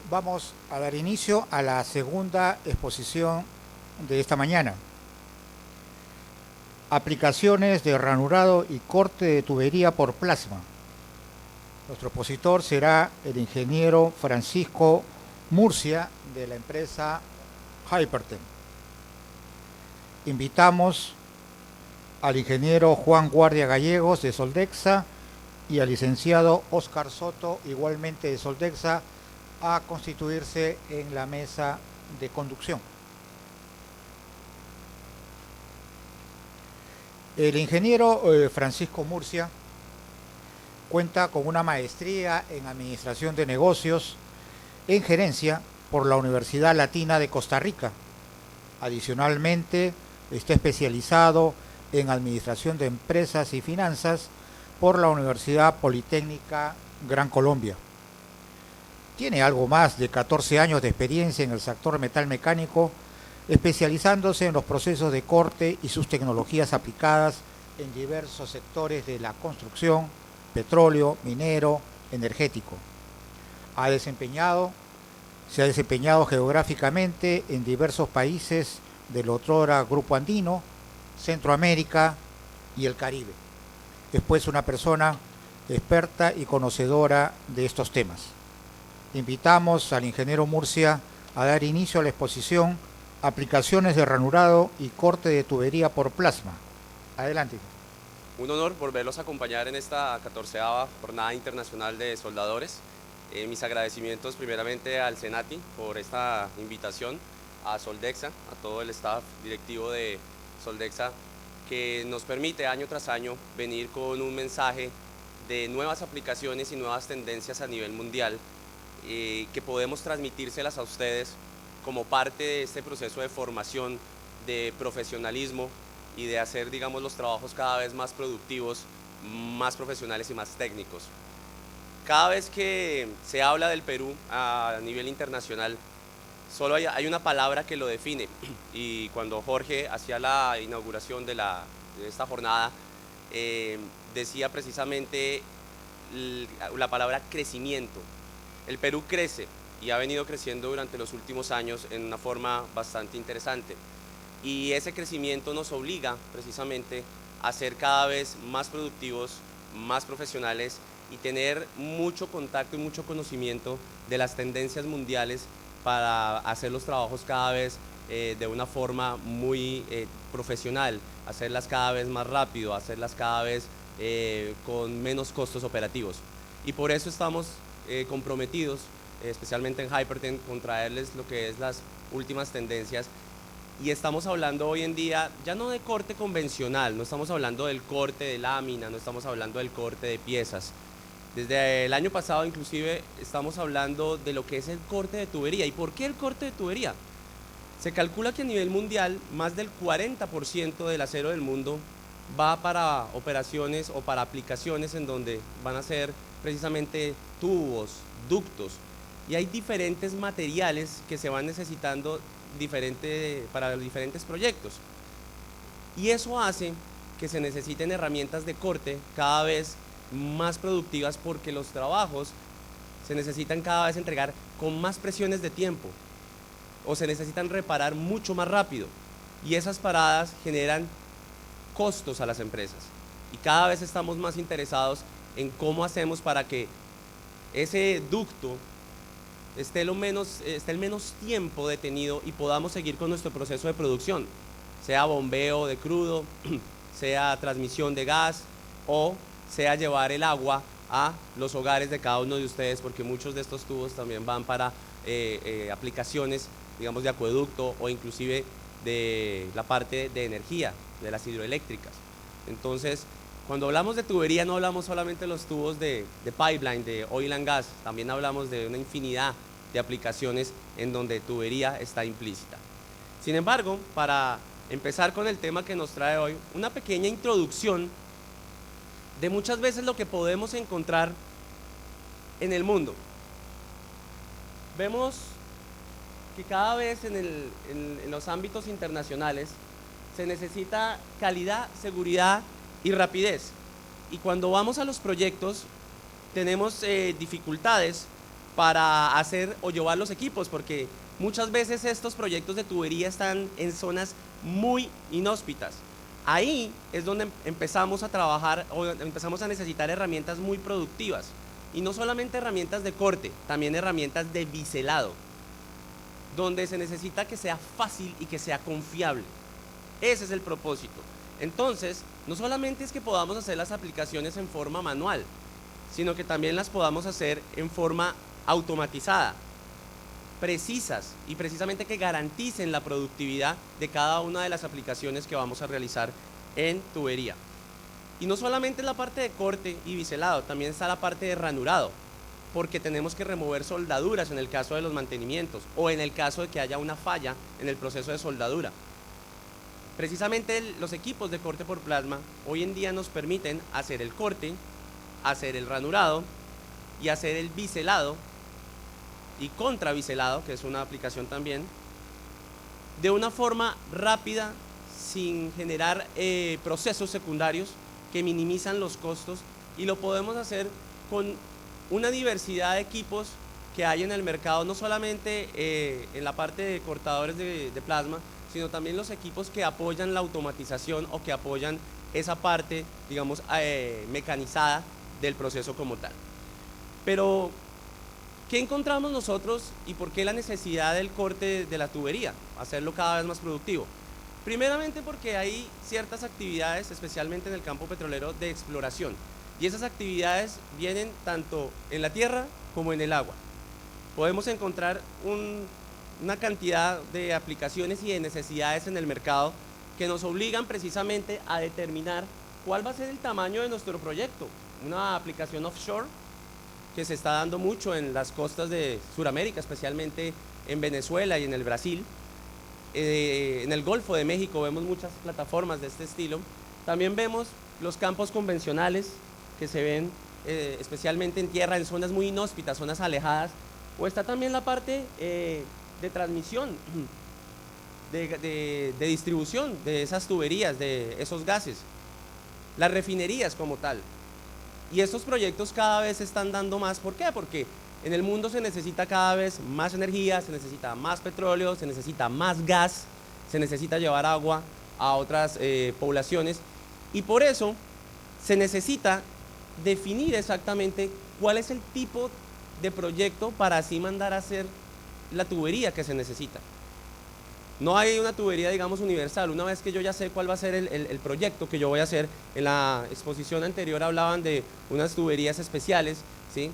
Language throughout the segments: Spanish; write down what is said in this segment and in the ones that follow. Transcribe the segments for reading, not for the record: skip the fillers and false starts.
Vamos a dar inicio a la segunda exposición de esta mañana. Aplicaciones de ranurado y corte de tubería por plasma. Nuestro expositor será el ingeniero Francisco Murcia de la empresa Hyperten. Invitamos al ingeniero Juan Guardia Gallegos de Soldexa y al licenciado Óscar Soto, igualmente de Soldexa, a constituirse en la mesa de conducción. El ingeniero Francisco Murcia cuenta con una maestría en Administración de Negocios en Gerencia por la Universidad Latina de Costa Rica. Adicionalmente, está especializado en Administración de Empresas y Finanzas por la Universidad Politécnica Gran Colombia. Tiene algo más de 14 años de experiencia en el sector metal mecánico, especializándose en los procesos de corte y sus tecnologías aplicadas en diversos sectores de la construcción, petróleo, minero, energético. Se ha desempeñado geográficamente en diversos países del otrora Grupo Andino, Centroamérica y el Caribe. Es pues una persona experta y conocedora de estos temas. Invitamos al ingeniero Murcia a dar inicio a la exposición Aplicaciones de ranurado y corte de tubería por plasma. Adelante. Un honor volverlos a acompañar en esta 14ª Jornada Internacional de Soldadores. Mis agradecimientos primeramente al Senati por esta invitación, a Soldexa, a todo el staff directivo de Soldexa, que nos permite año tras año venir con un mensaje de nuevas aplicaciones y nuevas tendencias a nivel mundial, que podemos transmitírselas a ustedes como parte de este proceso de formación, de profesionalismo y de hacer, digamos, los trabajos cada vez más productivos, más profesionales y más técnicos. Cada vez que se habla del Perú a nivel internacional, solo hay una palabra que lo define, y cuando Jorge hacía la inauguración de esta jornada, decía precisamente la palabra crecimiento. El Perú crece y ha venido creciendo durante los últimos años en una forma bastante interesante, y ese crecimiento nos obliga precisamente a ser cada vez más productivos, más profesionales y tener mucho contacto y mucho conocimiento de las tendencias mundiales para hacer los trabajos cada vez de una forma muy profesional, hacerlas cada vez más rápido, hacerlas cada vez con menos costos operativos. Y por eso estamos comprometidos, especialmente en Hyperten, con traerles lo que es las últimas tendencias. Y estamos hablando hoy en día ya no de corte convencional, no estamos hablando del corte de lámina, no estamos hablando del corte de piezas. Desde el año pasado inclusive estamos hablando de lo que es el corte de tubería. ¿Y por qué el corte de tubería? Se calcula que a nivel mundial más del 40% del acero del mundo va para operaciones o para aplicaciones en donde van a ser precisamente tubos, ductos, y hay diferentes materiales que se van necesitando para diferentes proyectos, y eso hace que se necesiten herramientas de corte cada vez más productivas, porque los trabajos se necesitan cada vez entregar con más presiones de tiempo o se necesitan reparar mucho más rápido, y esas paradas generan costos a las empresas, y cada vez estamos más interesados en cómo hacemos para que ese ducto esté el menos tiempo detenido y podamos seguir con nuestro proceso de producción, sea bombeo de crudo, sea transmisión de gas, o sea llevar el agua a los hogares de cada uno de ustedes, porque muchos de estos tubos también van para aplicaciones, digamos, de acueducto o inclusive de la parte de energía, de las hidroeléctricas. Entonces, cuando hablamos de tubería no hablamos solamente de los tubos de pipeline, de oil and gas, también hablamos de una infinidad de aplicaciones en donde tubería está implícita. Sin embargo, para empezar con el tema que nos trae hoy, una pequeña introducción de muchas veces lo que podemos encontrar en el mundo. Vemos que cada vez en los ámbitos internacionales se necesita calidad, seguridad y rapidez, y cuando vamos a los proyectos tenemos dificultades para hacer o llevar los equipos, porque muchas veces estos proyectos de tubería están en zonas muy inhóspitas. Ahí es donde empezamos a trabajar o empezamos a necesitar herramientas muy productivas. Y no solamente herramientas de corte, también herramientas de biselado, donde se necesita que sea fácil y que sea confiable. Ese es el propósito. Entonces, no solamente es que podamos hacer las aplicaciones en forma manual, sino que también las podamos hacer en forma automatizada, precisas y precisamente que garanticen la productividad de cada una de las aplicaciones que vamos a realizar en tubería. Y no solamente es la parte de corte y biselado, también está la parte de ranurado, porque tenemos que remover soldaduras en el caso de los mantenimientos o en el caso de que haya una falla en el proceso de soldadura. Precisamente los equipos de corte por plasma hoy en día nos permiten hacer el corte, hacer el ranurado y hacer el biselado y contrabiselado, que es una aplicación también, de una forma rápida, sin generar procesos secundarios que minimizan los costos, y lo podemos hacer con una diversidad de equipos que hay en el mercado, no solamente en la parte de cortadores de plasma, sino también los equipos que apoyan la automatización o que apoyan esa parte, digamos, mecanizada del proceso como tal. Pero, ¿qué encontramos nosotros y por qué la necesidad del corte de la tubería? Hacerlo cada vez más productivo. Primeramente porque hay ciertas actividades, especialmente en el campo petrolero, de exploración. Y esas actividades vienen tanto en la tierra como en el agua. Podemos encontrar una cantidad de aplicaciones y de necesidades en el mercado que nos obligan precisamente a determinar cuál va a ser el tamaño de nuestro proyecto. Una aplicación offshore que se está dando mucho en las costas de Sudamérica, especialmente en Venezuela y en el Brasil. En el Golfo de México vemos muchas plataformas de este estilo. También vemos los campos convencionales que se ven especialmente en tierra, en zonas muy inhóspitas, zonas alejadas. O está también la parte de transmisión, de distribución de esas tuberías, de esos gases. Las refinerías como tal. Y estos proyectos cada vez se están dando más. ¿Por qué? Porque en el mundo se necesita cada vez más energía, se necesita más petróleo, se necesita más gas, se necesita llevar agua a otras poblaciones, y por eso se necesita definir exactamente cuál es el tipo de proyecto para así mandar a hacer la tubería que se necesita. No hay una tubería, digamos, universal. Una vez que yo ya sé cuál va a ser el proyecto que yo voy a hacer, en la exposición anterior hablaban de unas tuberías especiales, ¿sí?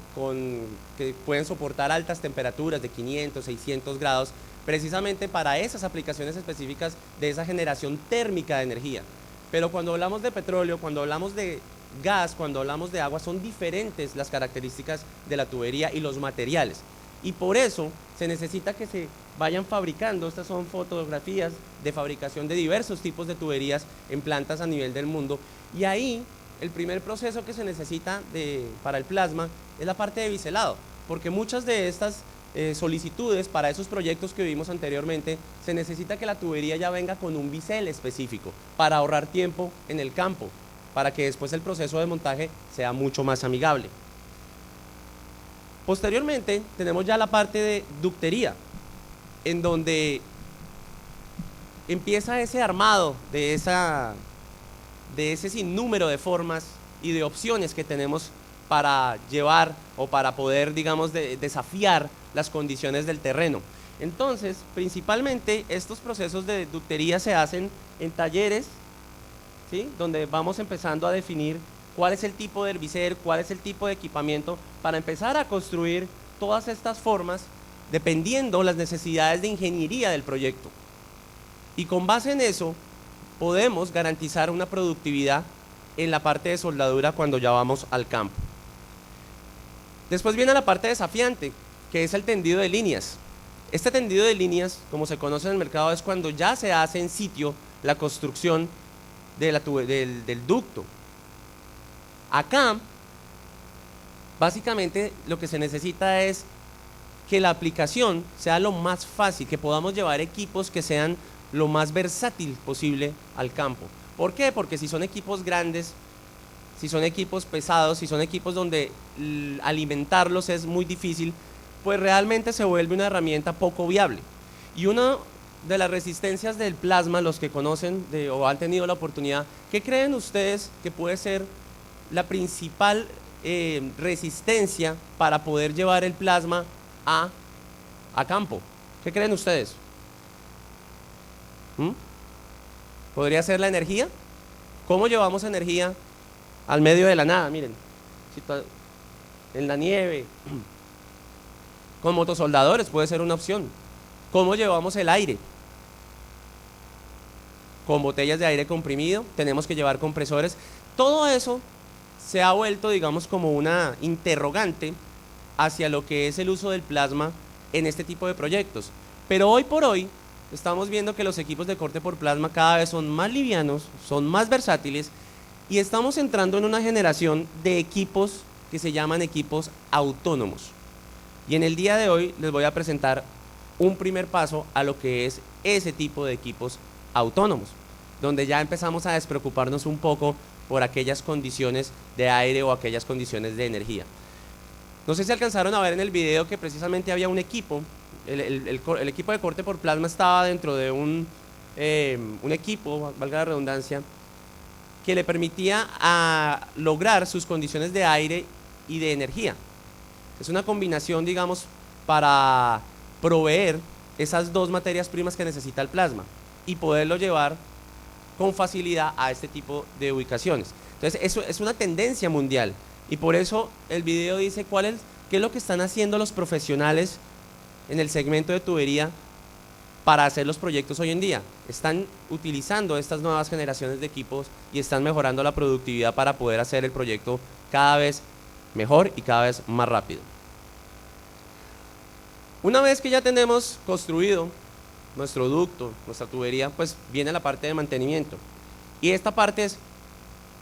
Que pueden soportar altas temperaturas de 500, 600 grados, precisamente para esas aplicaciones específicas de esa generación térmica de energía. Pero cuando hablamos de petróleo, cuando hablamos de gas, cuando hablamos de agua, son diferentes las características de la tubería y los materiales. Y por eso se necesita que se vayan fabricando. Estas son fotografías de fabricación de diversos tipos de tuberías en plantas a nivel del mundo. Y ahí el primer proceso que se necesita para el plasma es la parte de biselado, porque muchas de estas solicitudes para esos proyectos que vimos anteriormente, se necesita que la tubería ya venga con un bisel específico para ahorrar tiempo en el campo, para que después el proceso de montaje sea mucho más amigable. Posteriormente tenemos ya la parte de ductería, en donde empieza ese armado de ese sinnúmero de formas y de opciones que tenemos para llevar o para poder, digamos, desafiar las condiciones del terreno. Entonces, principalmente estos procesos de ductería se hacen en talleres, ¿sí? Donde vamos empezando a definir cuál es el tipo de herbicero, cuál es el tipo de equipamiento, para empezar a construir todas estas formas dependiendo las necesidades de ingeniería del proyecto. Y con base en eso podemos garantizar una productividad en la parte de soldadura cuando ya vamos al campo. Después viene la parte desafiante, que es el tendido de líneas. Este tendido de líneas, como se conoce en el mercado, es cuando ya se hace en sitio la construcción del ducto. Acá, básicamente, lo que se necesita es que la aplicación sea lo más fácil, que podamos llevar equipos que sean lo más versátil posible al campo. ¿Por qué? Porque si son equipos grandes, si son equipos pesados, si son equipos donde alimentarlos es muy difícil, pues realmente se vuelve una herramienta poco viable. Y una de las resistencias del plasma, los que conocen o han tenido la oportunidad, ¿qué creen ustedes que puede ser la principal resistencia para poder llevar el plasma a campo? ¿Qué creen ustedes? ¿Podría ser la energía? ¿Cómo llevamos energía al medio de la nada? Miren, en la nieve, con motosoldadores puede ser una opción. ¿Cómo llevamos el aire? Con botellas de aire comprimido, tenemos que llevar compresores. Todo eso se ha vuelto, digamos, como una interrogante hacia lo que es el uso del plasma en este tipo de proyectos. Pero hoy por hoy estamos viendo que los equipos de corte por plasma cada vez son más livianos, son más versátiles y estamos entrando en una generación de equipos que se llaman equipos autónomos. Y en el día de hoy les voy a presentar un primer paso a lo que es ese tipo de equipos autónomos, donde ya empezamos a despreocuparnos un poco por aquellas condiciones de aire o aquellas condiciones de energía. No sé si alcanzaron a ver en el video que precisamente había un equipo, el equipo de corte por plasma estaba dentro de un equipo, valga la redundancia, que le permitía lograr sus condiciones de aire y de energía. Es una combinación, digamos, para proveer esas dos materias primas que necesita el plasma y poderlo llevar con facilidad a este tipo de ubicaciones. Entonces, eso es una tendencia mundial y por eso el video dice qué es lo que están haciendo los profesionales en el segmento de tubería para hacer los proyectos hoy en día. Están utilizando estas nuevas generaciones de equipos y están mejorando la productividad para poder hacer el proyecto cada vez mejor y cada vez más rápido. Una vez que ya tenemos construido nuestro ducto, nuestra tubería, pues viene la parte de mantenimiento. Y esta parte es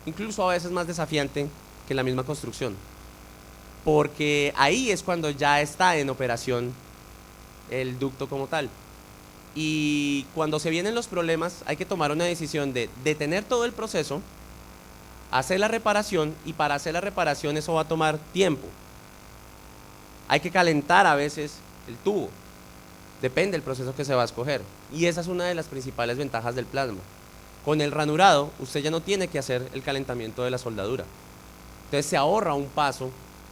incluso a veces más desafiante que la misma construcción, porque ahí es cuando ya está en operación el ducto como tal. Y cuando se vienen los problemas hay que tomar una decisión de detener todo el proceso, hacer la reparación, y para hacer la reparación eso va a tomar tiempo. Hay que calentar a veces el tubo, depende del proceso que se va a escoger, y esa es una de las principales ventajas del plasma. Con el ranurado usted ya no tiene que hacer el calentamiento de la soldadura, entonces se ahorra un paso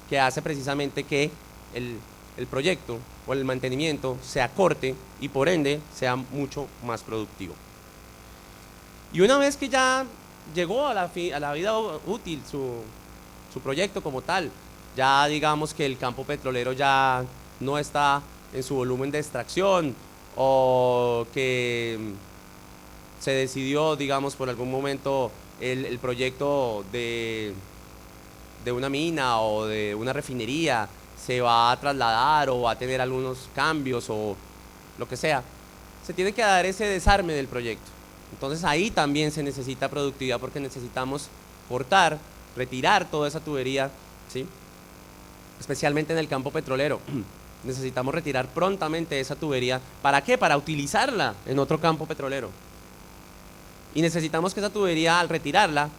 que hace precisamente que el proyecto o el mantenimiento se acorte y por ende sea mucho más productivo. Y una vez que ya llegó a la vida útil su proyecto como tal, ya digamos que el campo petrolero ya no está en su volumen de extracción, o que se decidió, digamos, por algún momento el proyecto de una mina o de una refinería se va a trasladar o va a tener algunos cambios o lo que sea, se tiene que dar ese desarme del proyecto. Entonces ahí también se necesita productividad, porque necesitamos cortar, retirar toda esa tubería, ¿sí? Especialmente en el campo petrolero. Necesitamos retirar prontamente esa tubería. ¿Para qué? Para utilizarla en otro campo petrolero. Y necesitamos que esa tubería, al retirarla,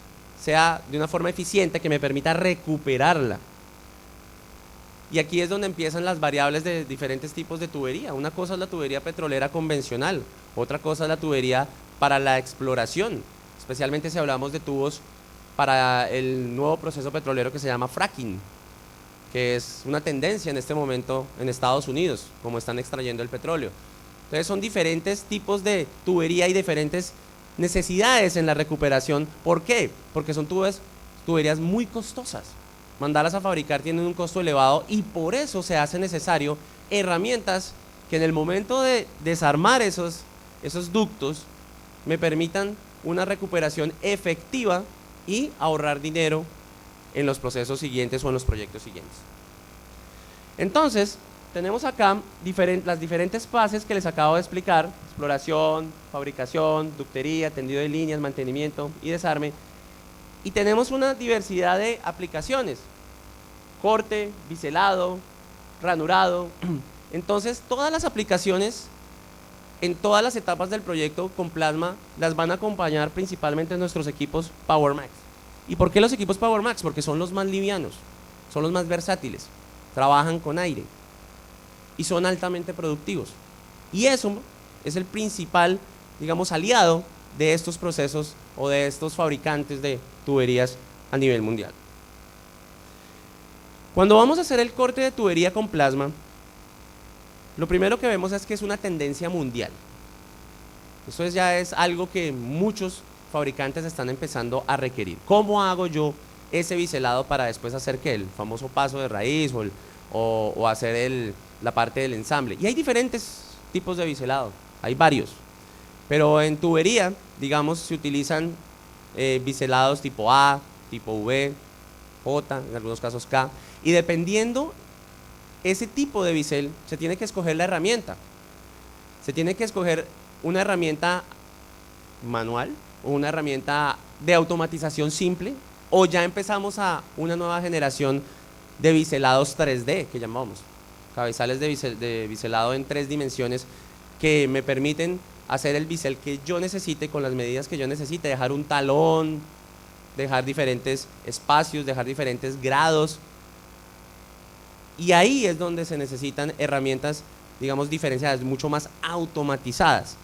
sea de una forma eficiente que me permita recuperarla. Y aquí es donde empiezan las variables de diferentes tipos de tubería. Una cosa es la tubería petrolera convencional, otra cosa es la tubería para la exploración, especialmente si hablamos de tubos para el nuevo proceso petrolero que se llama fracking, que es una tendencia en este momento en Estados Unidos, como están extrayendo el petróleo. Entonces son diferentes tipos de tubería y diferentes necesidades en la recuperación. ¿Por qué? Porque son tuberías muy costosas. Mandarlas a fabricar tienen un costo elevado y por eso se hace necesario herramientas que en el momento de desarmar esos ductos me permitan una recuperación efectiva y ahorrar dinero en los procesos siguientes o en los proyectos siguientes. Entonces, tenemos acá las diferentes fases que les acabo de explicar: exploración, fabricación, ductería, tendido de líneas, mantenimiento y desarme. Y tenemos una diversidad de aplicaciones: corte, biselado, ranurado. Entonces, todas las aplicaciones en todas las etapas del proyecto con plasma las van a acompañar principalmente nuestros equipos PowerMax. ¿Y por qué los equipos PowerMax? Porque son los más livianos, son los más versátiles, trabajan con aire. y son altamente productivos. Y eso es el principal, digamos, aliado de estos procesos o de estos fabricantes de tuberías a nivel mundial. Cuando vamos a hacer el corte de tubería con plasma, lo primero que vemos es que es una tendencia mundial. Esto ya es algo que muchos fabricantes están empezando a requerir. ¿Cómo hago yo ese biselado para después hacer ¿qué? El famoso paso de raíz o hacer la parte del ensamble? Y hay diferentes tipos de biselado, hay varios. Pero en tubería, digamos, se utilizan biselados tipo A, tipo V, J, en algunos casos K. Y dependiendo ese tipo de bisel, se tiene que escoger la herramienta. Se tiene que escoger una herramienta manual o una herramienta de automatización simple, o ya empezamos a una nueva generación de biselados 3D, que llamamos cabezales de biselado en 3 dimensiones, que me permiten hacer el bisel que yo necesite con las medidas que yo necesite, dejar un talón, dejar diferentes espacios, dejar diferentes grados. Y ahí es donde se necesitan herramientas, digamos, diferenciadas, mucho más automatizadas.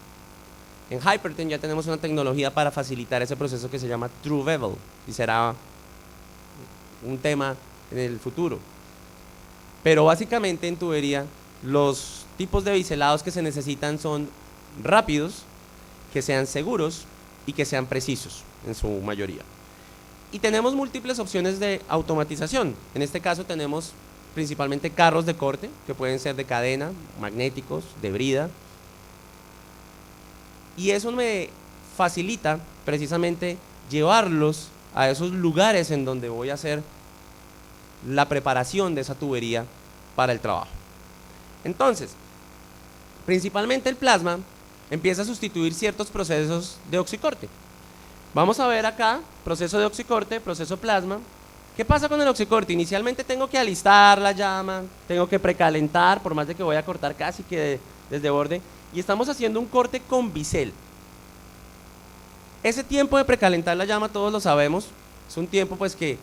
En Hyperten ya tenemos una tecnología para facilitar ese proceso que se llama True Bevel, y será un tema en el futuro. Pero básicamente en tubería los tipos de biselados que se necesitan son rápidos, que sean seguros y que sean precisos en su mayoría. Y tenemos múltiples opciones de automatización. En este caso tenemos principalmente carros de corte, que pueden ser de cadena, magnéticos, de brida. Y eso me facilita precisamente llevarlos a esos lugares en donde voy a hacer la preparación de esa tubería para el trabajo. Entonces, principalmente el plasma empieza a sustituir ciertos procesos de oxicorte. Vamos a ver acá, proceso de oxicorte, proceso plasma. ¿Qué pasa con el oxicorte? Inicialmente tengo que alistar la llama, tengo que precalentar, por más de que voy a cortar casi que desde borde, y estamos haciendo un corte con bisel. Ese tiempo de precalentar la llama, todos lo sabemos, es un tiempo pues que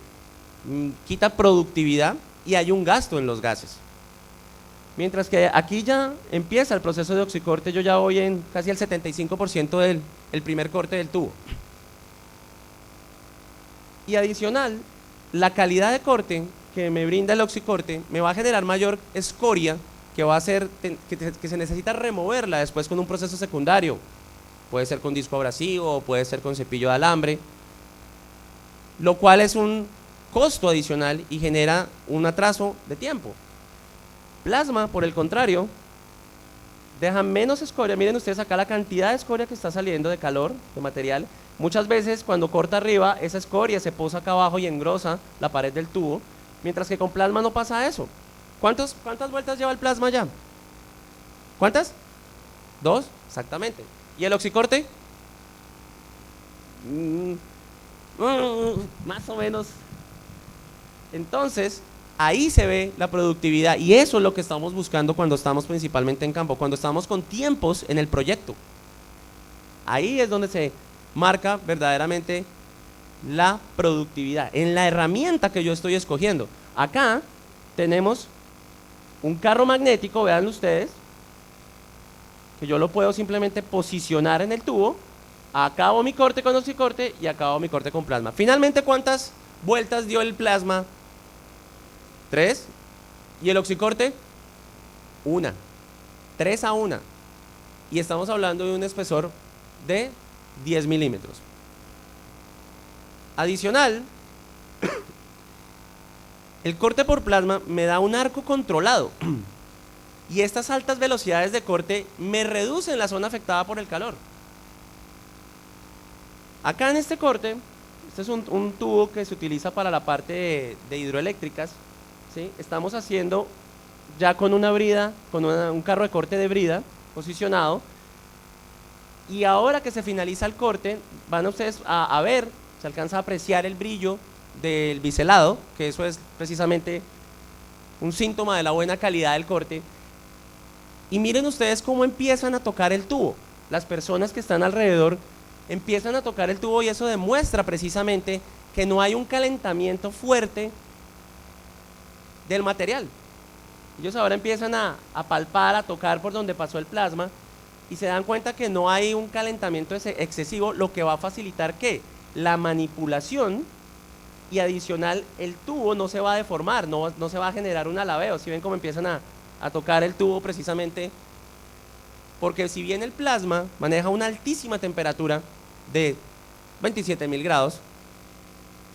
quita productividad y hay un gasto en los gases. Mientras que aquí ya empieza el proceso de oxicorte, yo ya voy en casi el 75% del primer corte del tubo. Y adicional, la calidad de corte que me brinda el oxicorte me va a generar mayor escoria que va a hacer que se necesita removerla después con un proceso secundario. Puede ser con disco abrasivo o puede ser con cepillo de alambre, lo cual es un costo adicional y genera un atraso de tiempo. Plasma, por el contrario, deja menos escoria. Miren ustedes acá la cantidad de escoria que está saliendo de calor, de material. Muchas veces cuando corta arriba, esa escoria se posa acá abajo y engrosa la pared del tubo, mientras que con plasma no pasa eso. ¿Cuántas vueltas lleva el plasma ya? ¿Cuántas? 2, exactamente. ¿Y el oxicorte? Más o menos. Entonces, ahí se ve la productividad y eso es lo que estamos buscando cuando estamos principalmente en campo, cuando estamos con tiempos en el proyecto. Ahí es donde se marca verdaderamente la productividad, en la herramienta que yo estoy escogiendo. Acá tenemos un carro magnético, vean ustedes, que yo lo puedo simplemente posicionar en el tubo, acabo mi corte con oxicorte y acabo mi corte con plasma. Finalmente, ¿cuántas vueltas dio el plasma? 3. ¿Y el oxicorte? 1. 3 a 1. Y estamos hablando de un espesor de 10 milímetros. Adicional, el corte por plasma me da un arco controlado y estas altas velocidades de corte me reducen la zona afectada por el calor. Acá en este corte, este es un tubo que se utiliza para la parte de hidroeléctricas, ¿sí? Estamos haciendo ya con una brida, con un carro de corte de brida posicionado, y ahora que se finaliza el corte, van ustedes a ver, se alcanza a apreciar el brillo del biselado, que eso es precisamente un síntoma de la buena calidad del corte. Y miren ustedes cómo empiezan a tocar el tubo. Las personas que están alrededor empiezan a tocar el tubo y eso demuestra precisamente que no hay un calentamiento fuerte del material. Ellos ahora empiezan a palpar, a tocar por donde pasó el plasma y se dan cuenta que no hay un calentamiento excesivo, lo que va a facilitar que la manipulación y adicional el tubo no se va a deformar, no se va a generar un alabeo. Si ven cómo empiezan a tocar el tubo precisamente, porque si bien el plasma maneja una altísima temperatura de 27.000 grados,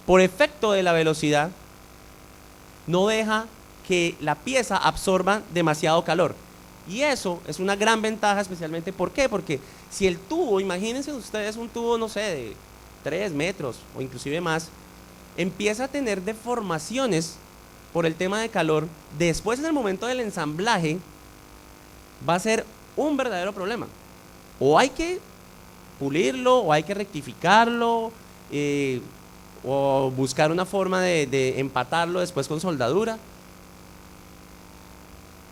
por efecto de la velocidad no deja que la pieza absorba demasiado calor. Y eso es una gran ventaja, especialmente, ¿por qué? Porque si el tubo, imagínense ustedes un tubo, no sé, de 3 metros o inclusive más, empieza a tener deformaciones por el tema de calor, después en el momento del ensamblaje va a ser un verdadero problema. O hay que pulirlo, o hay que rectificarlo, o buscar una forma de empatarlo después con soldadura.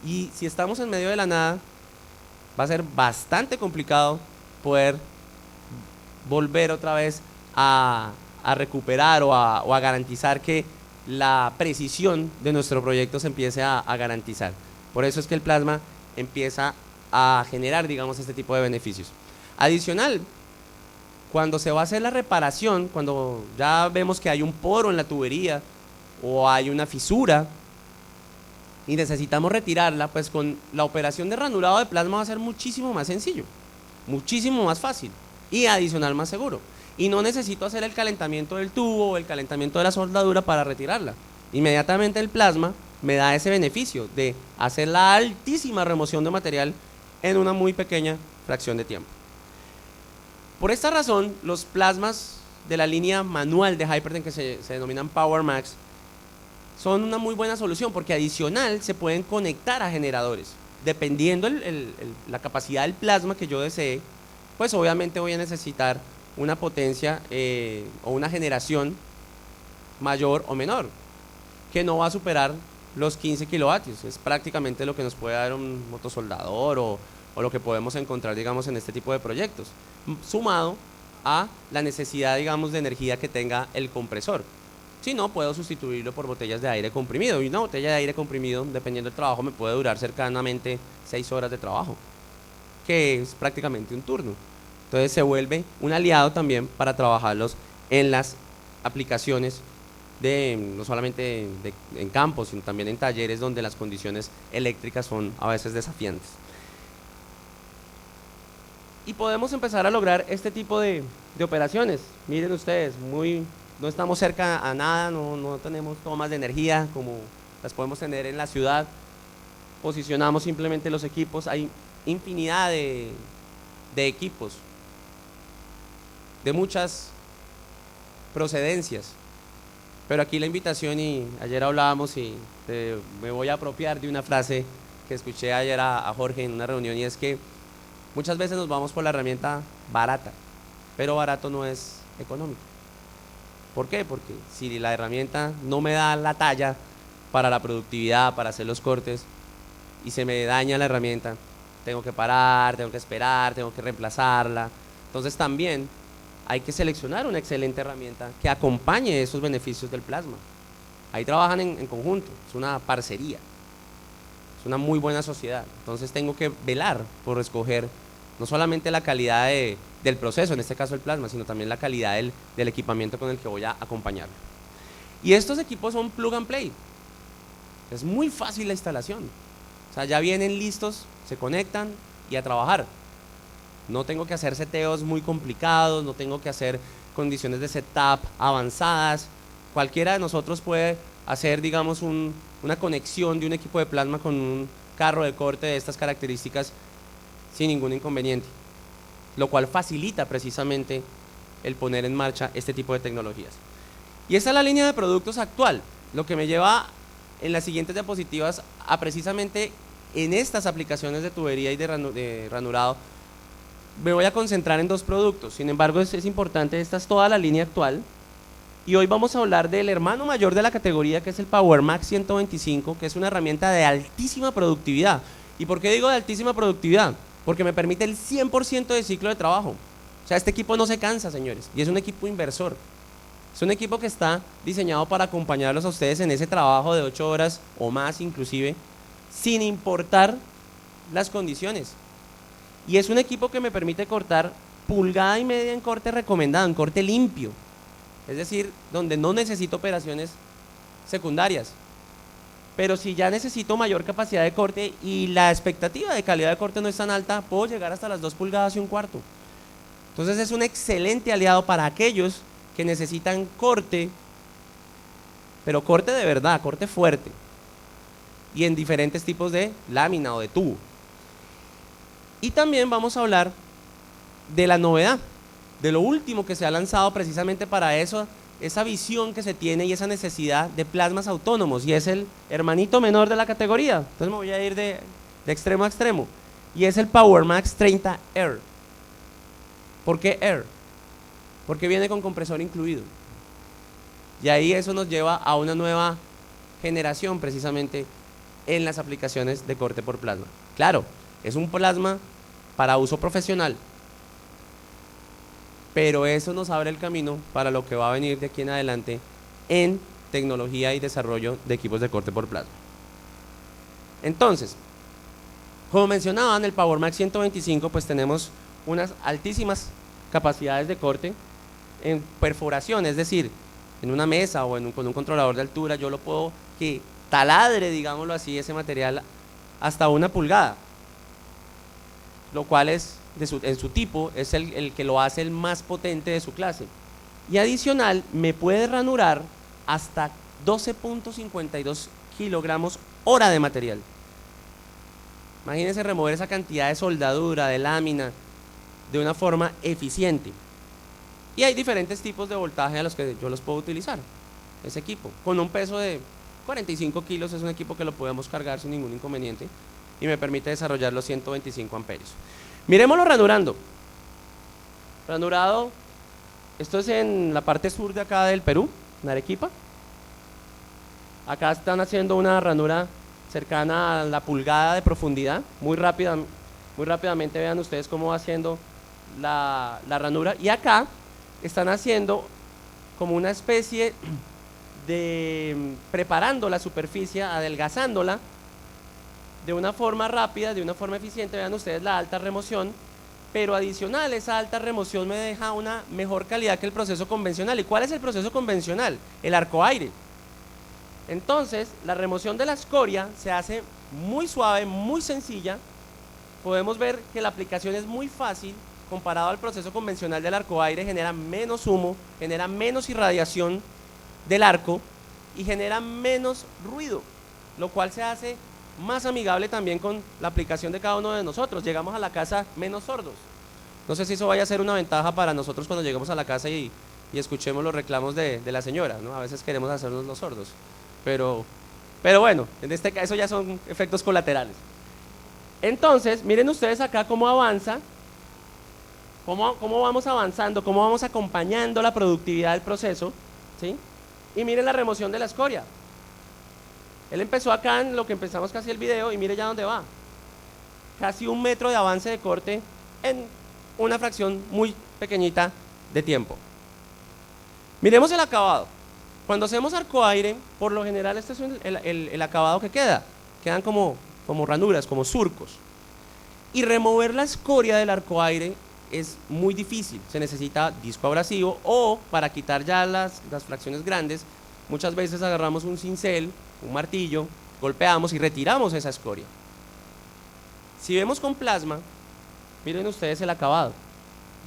Y si estamos en medio de la nada, va a ser bastante complicado poder volver otra vez a recuperar o a garantizar que la precisión de nuestro proyecto se empiece a garantizar. Por eso es que el plasma empieza a generar, digamos, este tipo de beneficios. Adicional, cuando se va a hacer la reparación, cuando ya vemos que hay un poro en la tubería o hay una fisura y necesitamos retirarla, pues con la operación de ranurado de plasma va a ser muchísimo más sencillo, muchísimo más fácil y adicional más seguro. Y no necesito hacer el calentamiento del tubo o el calentamiento de la soldadura para retirarla. Inmediatamente el plasma me da ese beneficio de hacer la altísima remoción de material en una muy pequeña fracción de tiempo. Por esta razón, los plasmas de la línea manual de Hyperten, que se denominan Power Max, son una muy buena solución porque adicional se pueden conectar a generadores. Dependiendo la capacidad del plasma que yo desee, pues obviamente voy a necesitar una potencia o una generación mayor o menor, que no va a superar los 15 kilovatios. Es prácticamente lo que nos puede dar un motosoldador o lo que podemos encontrar, digamos, en este tipo de proyectos, sumado a la necesidad, digamos, de energía que tenga el compresor. Si no, puedo sustituirlo por botellas de aire comprimido, y una botella de aire comprimido, dependiendo del trabajo, me puede durar cercanamente 6 horas de trabajo, que es prácticamente un turno. Entonces se vuelve un aliado también para trabajarlos en las aplicaciones no solamente en campos, sino también en talleres donde las condiciones eléctricas son a veces desafiantes. Y podemos empezar a lograr este tipo de operaciones. Miren ustedes, no estamos cerca a nada, no tenemos tomas de energía como las podemos tener en la ciudad. Posicionamos simplemente los equipos, hay infinidad de equipos de muchas procedencias, pero aquí la invitación, y ayer hablábamos y me voy a apropiar de una frase que escuché ayer a Jorge en una reunión, y es que muchas veces nos vamos por la herramienta barata, pero barato no es económico. ¿Por qué? Porque si la herramienta no me da la talla para la productividad, para hacer los cortes, y se me daña la herramienta, tengo que parar, tengo que esperar, tengo que reemplazarla. Entonces también hay que seleccionar una excelente herramienta que acompañe esos beneficios del plasma. Ahí trabajan en conjunto, es una parcería, es una muy buena sociedad. Entonces tengo que velar por escoger no solamente la calidad del proceso, en este caso el plasma, sino también la calidad del equipamiento con el que voy a acompañarlo. Y estos equipos son plug and play, es muy fácil la instalación. O sea, ya vienen listos, se conectan y a trabajar. No tengo que hacer seteos muy complicados, no tengo que hacer condiciones de setup avanzadas. Cualquiera de nosotros puede hacer, digamos, una conexión de un equipo de plasma con un carro de corte de estas características sin ningún inconveniente, lo cual facilita precisamente el poner en marcha este tipo de tecnologías. Y esta es la línea de productos actual, lo que me lleva en las siguientes diapositivas a precisamente en estas aplicaciones de tubería y de ranurado. Me voy a concentrar en dos productos, sin embargo es importante, esta es toda la línea actual, y hoy vamos a hablar del hermano mayor de la categoría, que es el Power Max 125, que es una herramienta de altísima productividad. ¿Y por qué digo de altísima productividad? Porque me permite el 100% de ciclo de trabajo. O sea, este equipo no se cansa, señores, y es un equipo inversor. Es un equipo que está diseñado para acompañarlos a ustedes en ese trabajo de 8 horas o más inclusive, sin importar las condiciones. Y es un equipo que me permite cortar 1,5 pulgadas en corte recomendado, en corte limpio. Es decir, donde no necesito operaciones secundarias. Pero si ya necesito mayor capacidad de corte y la expectativa de calidad de corte no es tan alta, puedo llegar hasta las 2,25 pulgadas. Entonces es un excelente aliado para aquellos que necesitan corte, pero corte de verdad, corte fuerte. Y en diferentes tipos de lámina o de tubo. Y también vamos a hablar de la novedad, de lo último que se ha lanzado precisamente para eso, esa visión que se tiene y esa necesidad de plasmas autónomos, y es el hermanito menor de la categoría. Entonces me voy a ir de extremo a extremo, y es el PowerMax 30 Air. ¿Por qué Air? Porque viene con compresor incluido, y ahí eso nos lleva a una nueva generación precisamente en las aplicaciones de corte por plasma. Claro, es un plasma para uso profesional, pero eso nos abre el camino para lo que va a venir de aquí en adelante en tecnología y desarrollo de equipos de corte por plasma. Entonces, como mencionaban, el PowerMax 125, pues tenemos unas altísimas capacidades de corte en perforación, es decir, en una mesa o con un controlador de altura, yo lo puedo que taladre, digámoslo así, ese material hasta 1 pulgada, lo cual es en su tipo es el que lo hace el más potente de su clase. Y adicional, me puede ranurar hasta 12.52 kilogramos hora de material. Imagínense remover esa cantidad de soldadura, de lámina, de una forma eficiente. Y hay diferentes tipos de voltaje a los que yo los puedo utilizar, ese equipo. Con un peso de 45 kilos es un equipo que lo podemos cargar sin ningún inconveniente y me permite desarrollar los 125 amperios. Miremoslo ranurando. Ranurado, esto es en la parte sur de acá del Perú, en Arequipa. Acá están haciendo una ranura cercana a la pulgada de profundidad, muy rápidamente vean ustedes cómo va haciendo la ranura. Y acá están haciendo como una especie de preparando la superficie, adelgazándola de una forma rápida, de una forma eficiente. Vean ustedes la alta remoción, pero adicional esa alta remoción me deja una mejor calidad que el proceso convencional. ¿Y cuál es el proceso convencional? El arcoaire. Entonces la remoción de la escoria se hace muy suave, muy sencilla. Podemos ver que la aplicación es muy fácil comparado al proceso convencional del arcoaire. Genera menos humo, genera menos irradiación del arco y genera menos ruido, lo cual se hace más amigable también con la aplicación de cada uno de nosotros. Llegamos a la casa menos sordos. No sé si eso vaya a ser una ventaja para nosotros cuando lleguemos a la casa y escuchemos los reclamos de la señora, ¿no? A veces queremos hacernos los sordos, pero bueno, en este caso ya son efectos colaterales. Entonces, miren ustedes acá cómo avanza, cómo vamos avanzando, cómo vamos acompañando la productividad del proceso, ¿sí? Y miren la remoción de la escoria. Él empezó acá en lo que empezamos casi el video y mire ya dónde va. Casi 1 metro de avance de corte en una fracción muy pequeñita de tiempo. Miremos el acabado. Cuando hacemos arcoaire, por lo general este es el acabado que queda. Quedan como ranuras, como surcos. Y remover la escoria del arcoaire es muy difícil. Se necesita disco abrasivo o para quitar ya las fracciones grandes, muchas veces agarramos un cincel, un martillo, golpeamos y retiramos esa escoria. Si vemos con plasma, miren ustedes el acabado.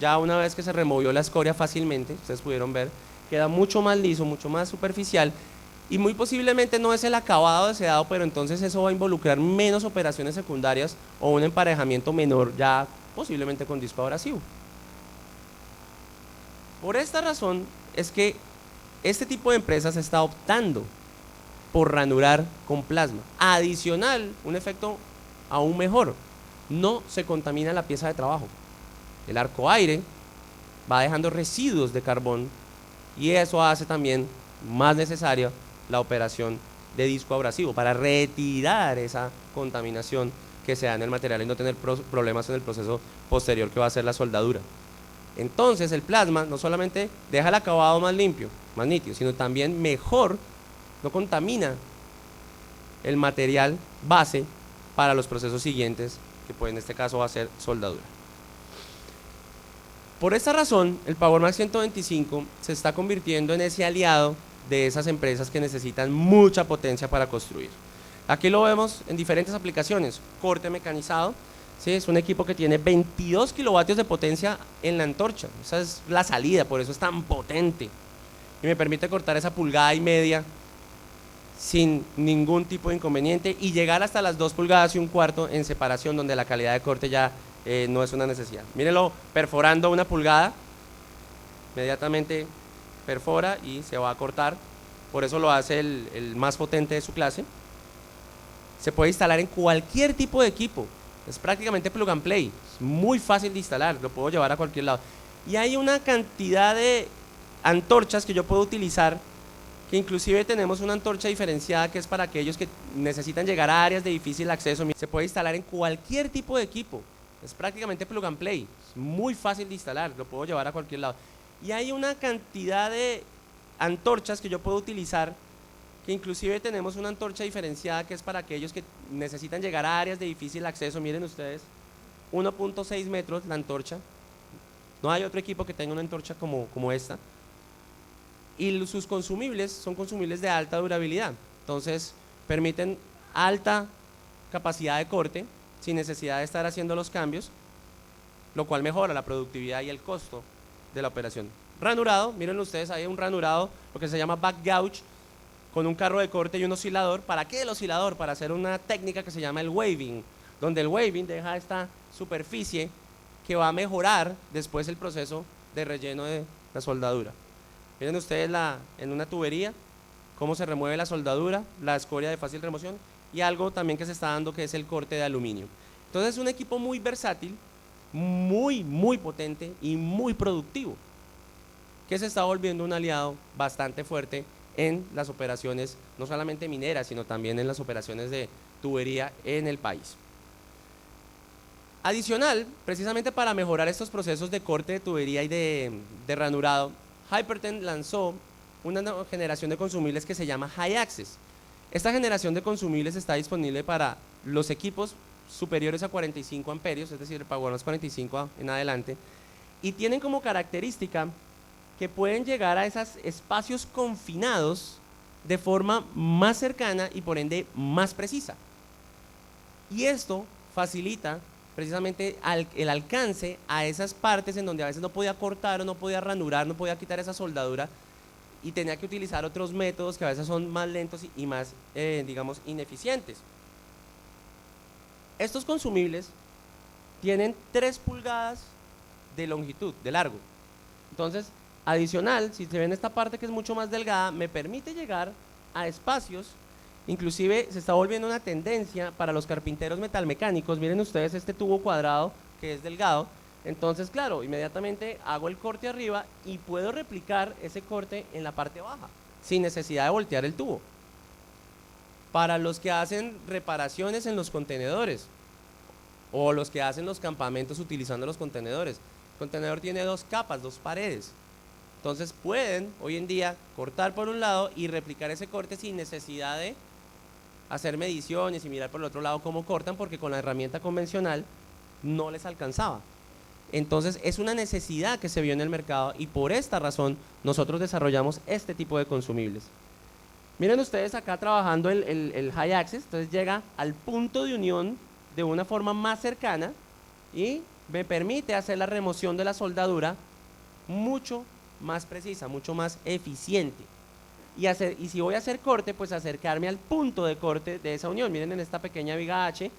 Ya una vez que se removió la escoria fácilmente, ustedes pudieron ver, queda mucho más liso, mucho más superficial y muy posiblemente no es el acabado deseado, pero entonces eso va a involucrar menos operaciones secundarias o un emparejamiento menor ya posiblemente con disco abrasivo. Por esta razón es que este tipo de empresas está optando por ranurar con plasma. Adicional, un efecto aún mejor, no se contamina la pieza de trabajo. El arcoaire va dejando residuos de carbón y eso hace también más necesaria la operación de disco abrasivo para retirar esa contaminación que se da en el material y no tener problemas en el proceso posterior que va a ser la soldadura. Entonces el plasma no solamente deja el acabado más limpio, más nítido, sino también mejor, no contamina el material base para los procesos siguientes, que pues en este caso va a ser soldadura. Por esta razón, el PowerMax 125 se está convirtiendo en ese aliado de esas empresas que necesitan mucha potencia para construir. Aquí lo vemos en diferentes aplicaciones. Corte mecanizado, ¿sí? Es un equipo que tiene 22 kilovatios de potencia en la antorcha. Esa es la salida, por eso es tan potente. Y me permite cortar esa 1,5 pulgadas sin ningún tipo de inconveniente y llegar hasta las 2,25 pulgadas en separación, donde la calidad de corte ya no es una necesidad. Mírenlo perforando 1 pulgada, inmediatamente perfora y se va a cortar. Por eso lo hace el más potente de su clase. Se puede instalar en cualquier tipo de equipo. Es prácticamente plug and play. Es muy fácil de instalar, lo puedo llevar a cualquier lado. Y hay una cantidad de antorchas que yo puedo utilizar, que inclusive tenemos una antorcha diferenciada que es para aquellos que necesitan llegar a áreas de difícil acceso. Se puede instalar en cualquier tipo de equipo. Es prácticamente plug and play. Es muy fácil de instalar, lo puedo llevar a cualquier lado. Y hay una cantidad de antorchas que yo puedo utilizar, que inclusive tenemos una antorcha diferenciada que es para aquellos que necesitan llegar a áreas de difícil acceso. Miren ustedes, 1,6 metros la antorcha. No hay otro equipo que tenga una antorcha como esta. Y sus consumibles son consumibles de alta durabilidad. Entonces, permiten alta capacidad de corte sin necesidad de estar haciendo los cambios, lo cual mejora la productividad y el costo de la operación. Ranurado, miren ustedes, hay un ranurado, lo que se llama back gouge, con un carro de corte y un oscilador. ¿Para qué el oscilador? Para hacer una técnica que se llama el waving, donde el waving deja esta superficie que va a mejorar después el proceso de relleno de la soldadura. Miren ustedes en una tubería cómo se remueve la soldadura, la escoria de fácil remoción y algo también que se está dando que es el corte de aluminio. Entonces es un equipo muy versátil, muy potente y muy productivo, que se está volviendo un aliado bastante fuerte en las operaciones, no solamente mineras, sino también en las operaciones de tubería en el país. Adicional, precisamente para mejorar estos procesos de corte de tubería y de ranurado, Hyperten lanzó una nueva generación de consumibles que se llama High Access. Esta generación de consumibles está disponible para los equipos superiores a 45 amperios, es decir, el PowerMax 45 en adelante, y tienen como característica que pueden llegar a esos espacios confinados de forma más cercana y por ende más precisa. Y esto facilita precisamente el alcance a esas partes en donde a veces no podía cortar o no podía ranurar, no podía quitar esa soldadura y tenía que utilizar otros métodos que a veces son más lentos y más, digamos, ineficientes. Estos consumibles tienen 3 pulgadas de longitud, de largo. Entonces, adicional, si se ven esta parte que es mucho más delgada, me permite llegar a espacios. Inclusive se está volviendo una tendencia para los carpinteros metalmecánicos. Miren ustedes este tubo cuadrado que es delgado. Entonces, claro, inmediatamente hago el corte arriba y puedo replicar ese corte en la parte baja, sin necesidad de voltear el tubo. Para los que hacen reparaciones en los contenedores o los que hacen los campamentos utilizando los contenedores, el contenedor tiene 2 capas, 2 paredes. Entonces pueden hoy en día cortar por un lado y replicar ese corte sin necesidad de hacer mediciones y mirar por el otro lado cómo cortan, porque con la herramienta convencional no les alcanzaba. Entonces es una necesidad que se vio en el mercado y por esta razón nosotros desarrollamos este tipo de consumibles. Miren ustedes acá trabajando el High Access, entonces llega al punto de unión de una forma más cercana y me permite hacer la remoción de la soldadura mucho más precisa, mucho más eficiente. Y si voy a hacer corte, pues acercarme al punto de corte de esa unión. Miren en esta pequeña viga H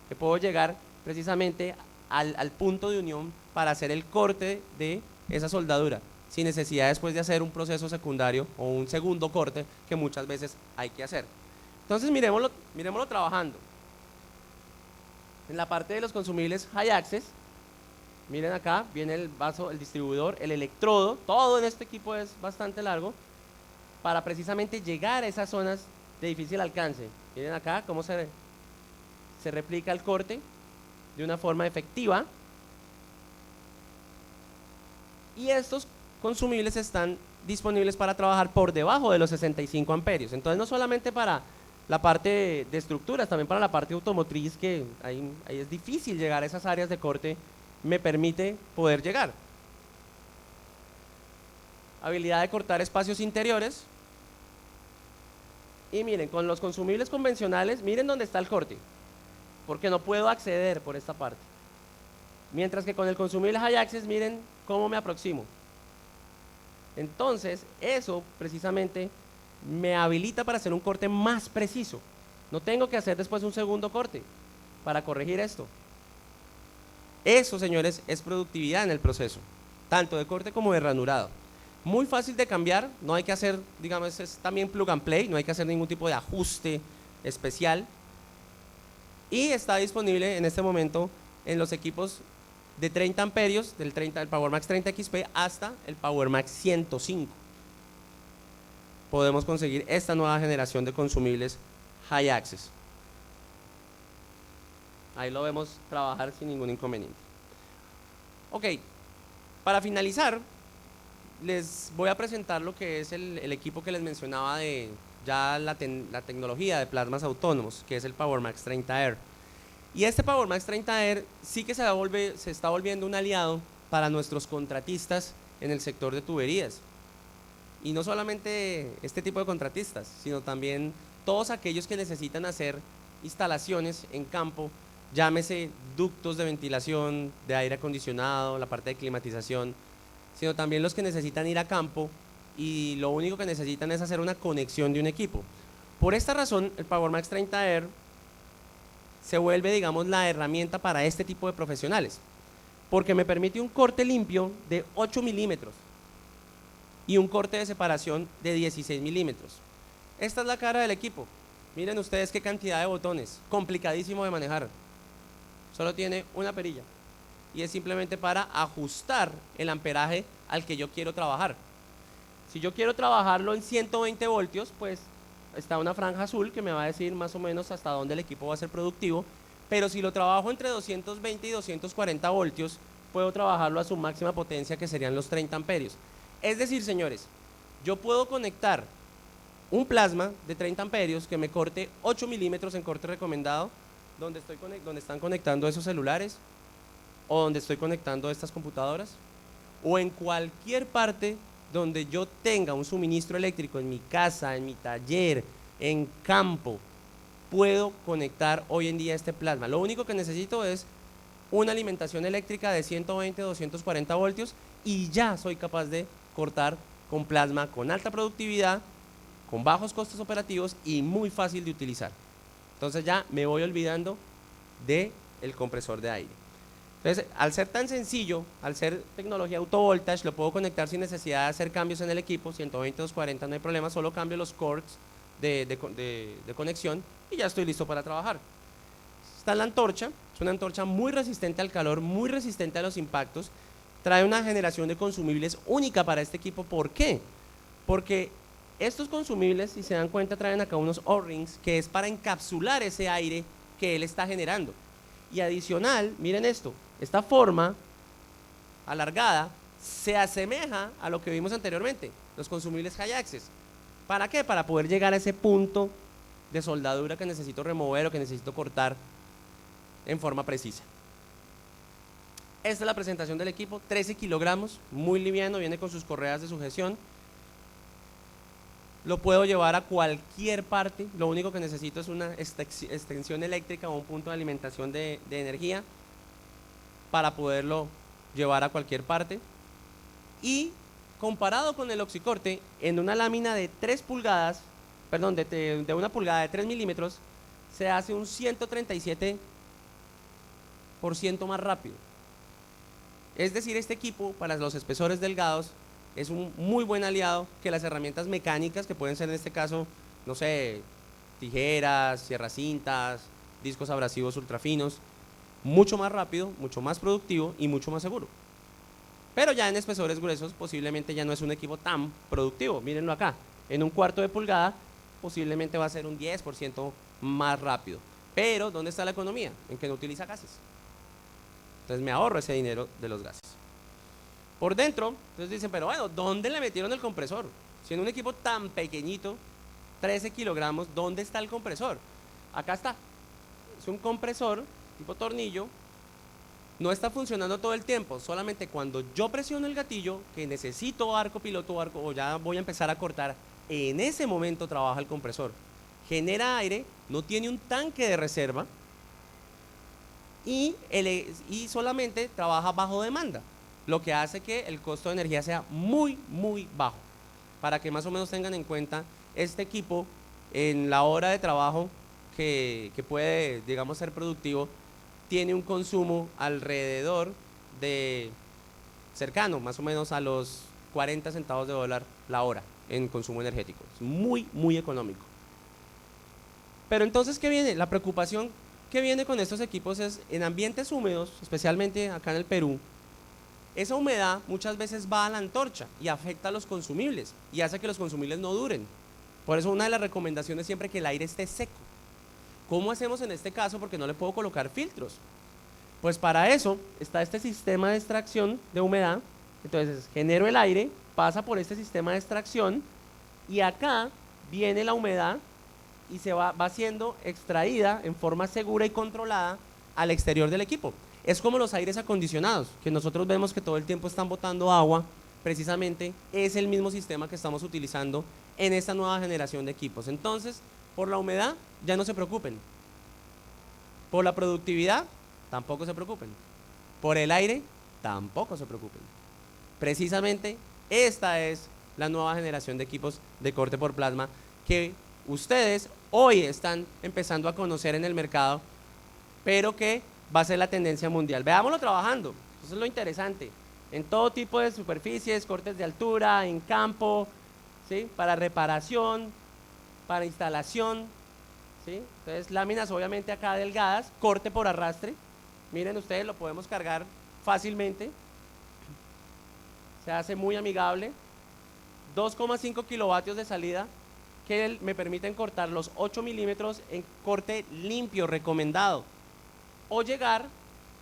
que puedo llegar precisamente al punto de unión para hacer el corte de esa soldadura, sin necesidad después de hacer un proceso secundario o un segundo corte que muchas veces hay que hacer. Entonces miremoslo trabajando. En la parte de los consumibles High Access, miren acá, viene el vaso, el distribuidor, el electrodo, todo en este equipo es bastante largo, para precisamente llegar a esas zonas de difícil alcance. Miren acá cómo se replica el corte de una forma efectiva. Y estos consumibles están disponibles para trabajar por debajo de los 65 amperios. Entonces no solamente para la parte de estructuras, también para la parte automotriz, que ahí es difícil llegar a esas áreas de corte, me permite poder llegar. Habilidad de cortar espacios interiores. Y miren, con los consumibles convencionales, miren dónde está el corte, porque no puedo acceder por esta parte. Mientras que con el consumible High Access, miren cómo me aproximo. Entonces, eso precisamente me habilita para hacer un corte más preciso. No tengo que hacer después un segundo corte para corregir esto. Eso, señores, es productividad en el proceso, tanto de corte como de ranurado. Muy fácil de cambiar, no hay que hacer, digamos, es también plug and play, no hay que hacer ningún tipo de ajuste especial. Y está disponible en este momento en los equipos de 30 amperios, del PowerMax 30 XP hasta el PowerMax 105. Podemos conseguir esta nueva generación de consumibles High Access. Ahí lo vemos trabajar sin ningún inconveniente. Ok, para finalizar, les voy a presentar lo que es el equipo que les mencionaba de ya la tecnología de plasmas autónomos, que es el PowerMax 30 Air. Y este PowerMax 30 Air sí que se está volviendo un aliado para nuestros contratistas en el sector de tuberías. Y no solamente este tipo de contratistas, sino también todos aquellos que necesitan hacer instalaciones en campo, llámese ductos de ventilación, de aire acondicionado, la parte de climatización, sino también los que necesitan ir a campo y lo único que necesitan es hacer una conexión de un equipo. Por esta razón, el PowerMax 30 Air se vuelve, digamos, la herramienta para este tipo de profesionales, porque me permite un corte limpio de 8 milímetros y un corte de separación de 16 milímetros. Esta es la cara del equipo. Miren ustedes qué cantidad de botones, complicadísimo de manejar. Solo tiene una perilla y es simplemente para ajustar el amperaje al que yo quiero trabajar. Si yo quiero trabajarlo en 120 voltios, pues está una franja azul que me va a decir más o menos hasta dónde el equipo va a ser productivo, pero si lo trabajo entre 220 y 240 voltios, puedo trabajarlo a su máxima potencia, que serían los 30 amperios. Es decir, señores, yo puedo conectar un plasma de 30 amperios que me corte 8 milímetros en corte recomendado, donde están conectando esos celulares, o donde estoy conectando estas computadoras, o en cualquier parte donde yo tenga un suministro eléctrico, en mi casa, en mi taller, en campo, puedo conectar hoy en día este plasma. Lo único que necesito es una alimentación eléctrica de 120, 240 voltios y ya soy capaz de cortar con plasma con alta productividad, con bajos costos operativos y muy fácil de utilizar. Entonces ya me voy olvidando del compresor de aire. Entonces, al ser tan sencillo, al ser tecnología autovoltage, lo puedo conectar sin necesidad de hacer cambios en el equipo, 120, 240, no hay problema, solo cambio los cords de conexión y ya estoy listo para trabajar. Está la antorcha, es una antorcha muy resistente al calor, muy resistente a los impactos, trae una generación de consumibles única para este equipo. ¿Por qué? Porque estos consumibles, si se dan cuenta, traen acá unos O-rings que es para encapsular ese aire que él está generando. Y adicional, miren esto, esta forma alargada se asemeja a lo que vimos anteriormente, los consumibles High Access. ¿Para qué? Para poder llegar a ese punto de soldadura que necesito remover o que necesito cortar en forma precisa. Esta es la presentación del equipo, 13 kilogramos, muy liviano, viene con sus correas de sujeción. Lo puedo llevar a cualquier parte, lo único que necesito es una extensión eléctrica o un punto de alimentación de energía para poderlo llevar a cualquier parte. Y comparado con el oxicorte, en una lámina de 3 pulgadas, perdón, de una pulgada de 3 milímetros, se hace un 137% más rápido. Es decir, este equipo para los espesores delgados es un muy buen aliado que las herramientas mecánicas, que pueden ser en este caso, no sé, tijeras, sierras cintas, discos abrasivos ultrafinos, mucho más rápido, mucho más productivo y mucho más seguro. Pero ya en espesores gruesos posiblemente ya no es un equipo tan productivo. Mírenlo acá, en un cuarto de pulgada posiblemente va a ser un 10% más rápido. Pero ¿dónde está la economía? En que no utiliza gases. Entonces me ahorro ese dinero de los gases. Por dentro, entonces dicen, pero bueno, ¿dónde le metieron el compresor? Si en un equipo tan pequeñito 13 kilogramos. ¿Dónde está el compresor? Acá está. Es un compresor tipo tornillo. No está funcionando todo el tiempo, solamente cuando yo presiono el gatillo, que necesito arco piloto o ya voy a empezar a cortar, en ese momento trabaja el compresor. Genera aire, no tiene un tanque de reserva y solamente trabaja bajo demanda, lo que hace que el costo de energía sea muy, muy bajo. Para que más o menos tengan en cuenta, este equipo en la hora de trabajo que puede, digamos, ser productivo, tiene un consumo alrededor de cercano más o menos a los 40 centavos de dólar la hora en consumo energético. Es muy, muy económico. Pero entonces, ¿qué viene? La preocupación que viene con estos equipos es en ambientes húmedos, especialmente acá en el Perú, esa humedad muchas veces va a la antorcha y afecta a los consumibles y hace que los consumibles no duren. Por eso una de las recomendaciones es siempre que el aire esté seco. ¿Cómo hacemos en este caso? Porque no le puedo colocar filtros. Pues para eso está este sistema de extracción de humedad. Entonces genero el aire, pasa por este sistema de extracción y acá viene la humedad y se va siendo extraída en forma segura y controlada al exterior del equipo. Es como los aires acondicionados, que nosotros vemos que todo el tiempo están botando agua. Precisamente es el mismo sistema que estamos utilizando en esta nueva generación de equipos. Entonces, por la humedad, ya no se preocupen. Por la productividad, tampoco se preocupen. Por el aire, tampoco se preocupen. Precisamente, esta es la nueva generación de equipos de corte por plasma que ustedes hoy están empezando a conocer en el mercado, pero que va a ser la tendencia mundial. Veámoslo trabajando, eso es lo interesante. En todo tipo de superficies, cortes de altura, en campo, ¿sí? Para reparación, para instalación, ¿sí? Entonces láminas obviamente acá delgadas, corte por arrastre. Miren ustedes, lo podemos cargar fácilmente. Se hace muy amigable. 2,5 kilovatios de salida que me permiten cortar los 8 milímetros en corte limpio recomendado o llegar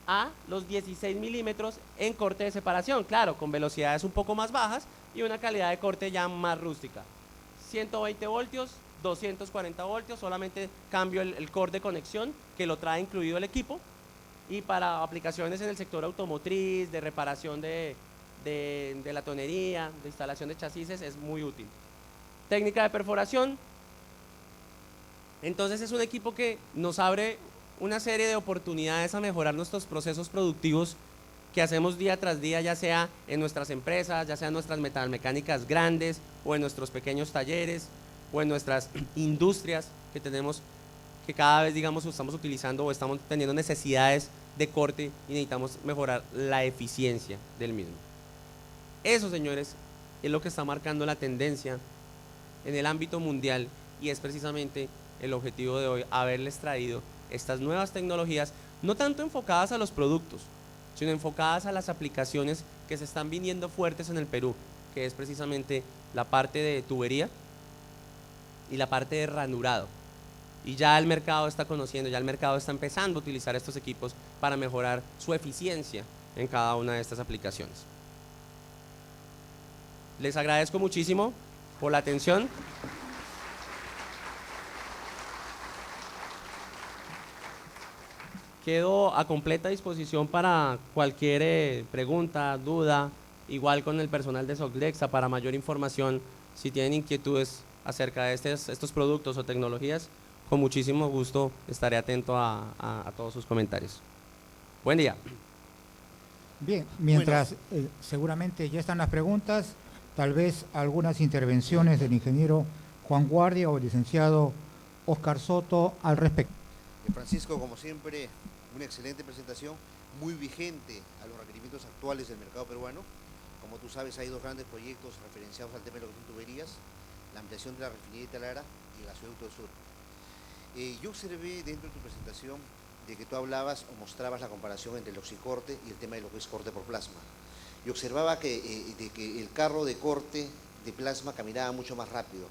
a los 16 milímetros en corte de separación, claro, con velocidades un poco más bajas y una calidad de corte ya más rústica. 120 voltios, 240 voltios, solamente cambio el core de conexión que lo trae incluido el equipo, y para aplicaciones en el sector automotriz, de reparación de la tonería, de instalación de chasis, es muy útil. Técnica de perforación. Entonces es un equipo que nos abre una serie de oportunidades a mejorar nuestros procesos productivos que hacemos día tras día, ya sea en nuestras empresas, ya sea en nuestras metalmecánicas grandes o en nuestros pequeños talleres o en nuestras industrias que tenemos, que cada vez, digamos, estamos utilizando o estamos teniendo necesidades de corte y necesitamos mejorar la eficiencia del mismo. Eso, señores, es lo que está marcando la tendencia en el ámbito mundial y es precisamente el objetivo de hoy, haberles traído estas nuevas tecnologías, no tanto enfocadas a los productos, sino enfocadas a las aplicaciones que se están viniendo fuertes en el Perú, que es precisamente la parte de tubería y la parte de ranurado. Y ya el mercado está conociendo, ya el mercado está empezando a utilizar estos equipos para mejorar su eficiencia en cada una de estas aplicaciones. Les agradezco muchísimo por la atención. Quedo a completa disposición para cualquier pregunta, duda, igual con el personal de Soldexa para mayor información. Si tienen inquietudes acerca de estos productos o tecnologías, con muchísimo gusto estaré atento a todos sus comentarios. Buen día. Bien, mientras seguramente ya están las preguntas, tal vez algunas intervenciones del ingeniero Juan Guardia o el licenciado Oscar Soto al respecto. Francisco, como siempre, una excelente presentación, muy vigente a los requerimientos actuales del mercado peruano. Como tú sabes, hay dos grandes proyectos referenciados al tema de lo que son tuberías, la ampliación de la refinería de Talara y el gasoducto del sur. Yo observé dentro de tu presentación de que tú hablabas o mostrabas la comparación entre el oxicorte y el tema de lo que es corte por plasma. Y observaba de que el carro de corte de plasma caminaba mucho más rápido.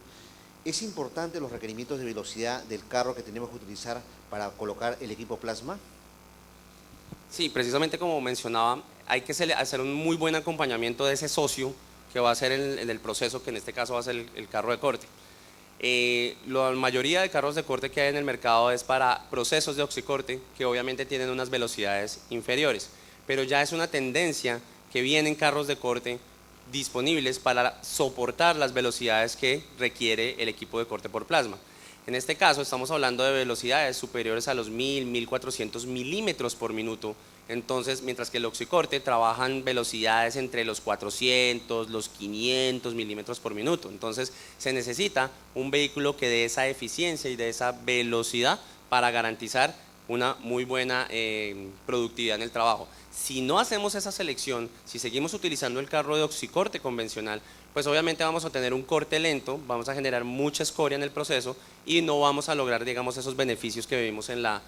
¿Es importante los requerimientos de velocidad del carro que tenemos que utilizar para colocar el equipo plasma? Sí, precisamente como mencionaba, hay que hacer un muy buen acompañamiento de ese socio que va a ser en el proceso, que en este caso va a ser el carro de corte. La mayoría de carros de corte que hay en el mercado es para procesos de oxicorte que obviamente tienen unas velocidades inferiores, pero ya es una tendencia que vienen carros de corte disponibles para soportar las velocidades que requiere el equipo de corte por plasma. En este caso estamos hablando de velocidades superiores a los 1000, 1400 milímetros por minuto. Entonces, mientras que el oxicorte trabaja en velocidades entre los 400, los 500 milímetros por minuto. Entonces, se necesita un vehículo que dé esa eficiencia y de esa velocidad para garantizar una muy buena productividad en el trabajo. Si no hacemos esa selección, si seguimos utilizando el carro de oxicorte convencional, pues obviamente vamos a tener un corte lento, vamos a generar mucha escoria en el proceso y no vamos a lograr, digamos, esos beneficios que vimos en la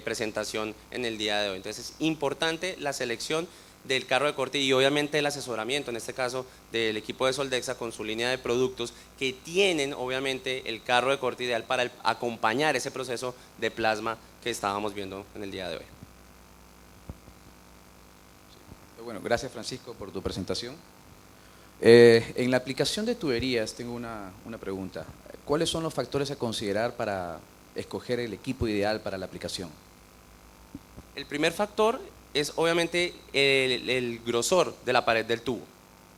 presentación en el día de hoy. Entonces es importante la selección del carro de corte y obviamente el asesoramiento, en este caso del equipo de Soldexa con su línea de productos que tienen obviamente el carro de corte ideal para acompañar ese proceso de plasma que estábamos viendo en el día de hoy. Bueno, gracias Francisco por tu presentación. En la aplicación de tuberías tengo una pregunta. ¿Cuáles son los factores a considerar para escoger el equipo ideal para la aplicación? El primer factor es obviamente el grosor de la pared del tubo.